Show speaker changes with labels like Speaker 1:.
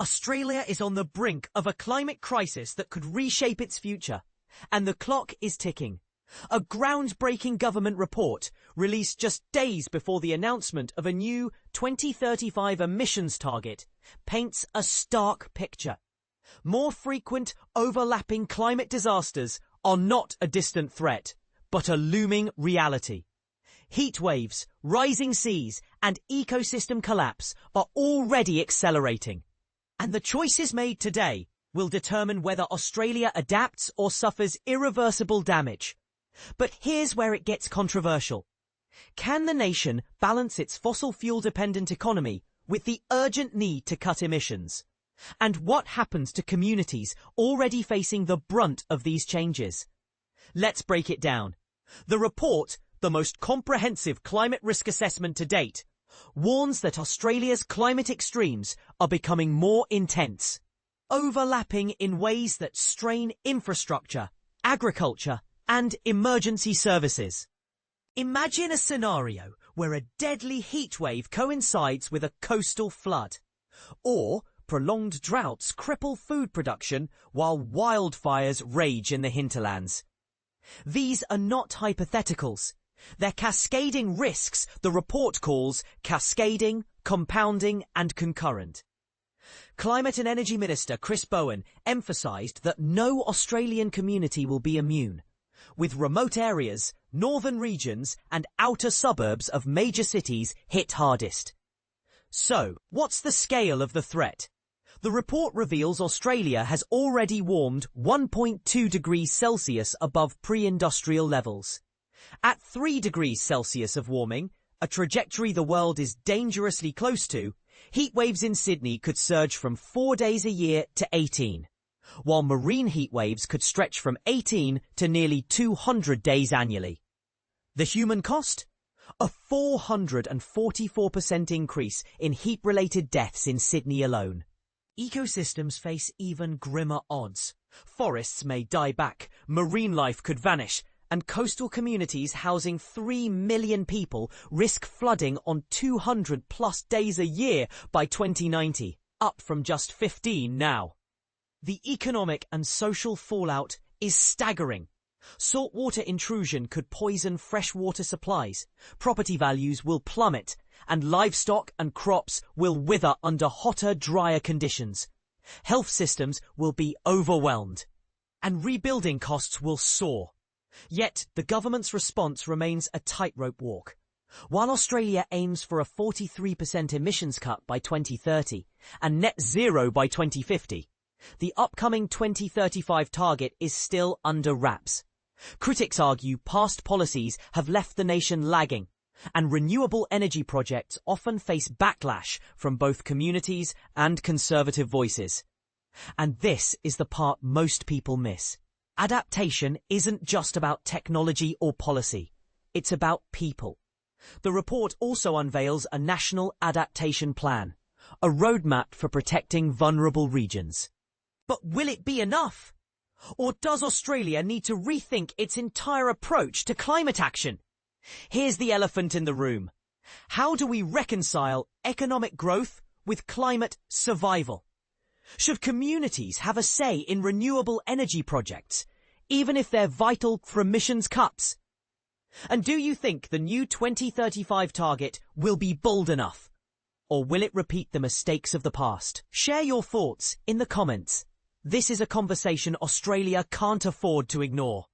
Speaker 1: Australia is on the brink of a climate crisis that could reshape its future, and the clock is ticking. A groundbreaking government report, released just days before the announcement of a new 2035 emissions target, paints a stark picture. More frequent, overlapping climate disasters are not a distant threat, but a looming reality. Heatwaves, rising seas, and ecosystem collapse are already accelerating. And the choices made today will determine whether Australia adapts or suffers irreversible damage. But here's where it gets controversial. Can the nation balance its fossil fuel-dependent economy with the urgent need to cut emissions? And what happens to communities already facing the brunt of these changes? Let's break it down. The report, the most comprehensive climate risk assessment to date, warns that Australia's climate extremes are becoming more intense, overlapping in ways that strain infrastructure, agriculture, and emergency services. Imagine a scenario where a deadly heatwave coincides with a coastal flood, or prolonged droughts cripple food production while wildfires rage in the hinterlands. These are not hypotheticals. They're cascading risks the report calls cascading, compounding, and concurrent. Climate and Energy Minister Chris Bowen emphasised that no Australian community will be immune, with remote areas, northern regions, and outer suburbs of major cities hit hardest. So, what's the scale of the threat? The report reveals Australia has already warmed 1.2 degrees Celsius above pre-industrial levels. At 3 degrees Celsius of warming, a trajectory the world is dangerously close to, heatwaves in Sydney could surge from 4 days a year to 18, while marine heatwaves could stretch from 18 to nearly 200 days annually. The human cost? A 444% increase in heat-related deaths in Sydney alone. Ecosystems face even grimmer odds. Forests may die back, marine life could vanish, and coastal communities housing 3 million people risk flooding on 200+ days a year by 2090, up from just 15 now. The economic and social fallout is staggering. Saltwater intrusion could poison freshwater supplies, property values will plummet, and livestock and crops will wither under hotter, drier conditions. Health systems will be overwhelmed, and rebuilding costs will soar. Yet the government's response remains a tightrope walk. While Australia aims for a 43% emissions cut by 2030 and net zero by 2050, the upcoming 2035 target is still under wraps. Critics argue past policies have left the nation lagging, and renewable energy projects often face backlash from both communities and conservative voices. And this is the part most people miss. Adaptation isn't just about technology or policy. It's about people. The report also unveils a national adaptation plan, a roadmap for protecting vulnerable regions. But will it be enough? Or does Australia need to rethink its entire approach to climate action? Here's the elephant in the room. How do we reconcile economic growth with climate survival? Should communities have a say in renewable energy projects, even if they're vital for emissions cuts? And do you think the new 2035 target will be bold enough? Or will it repeat the mistakes of the past? Share your thoughts in the comments. This is a conversation Australia can't afford to ignore.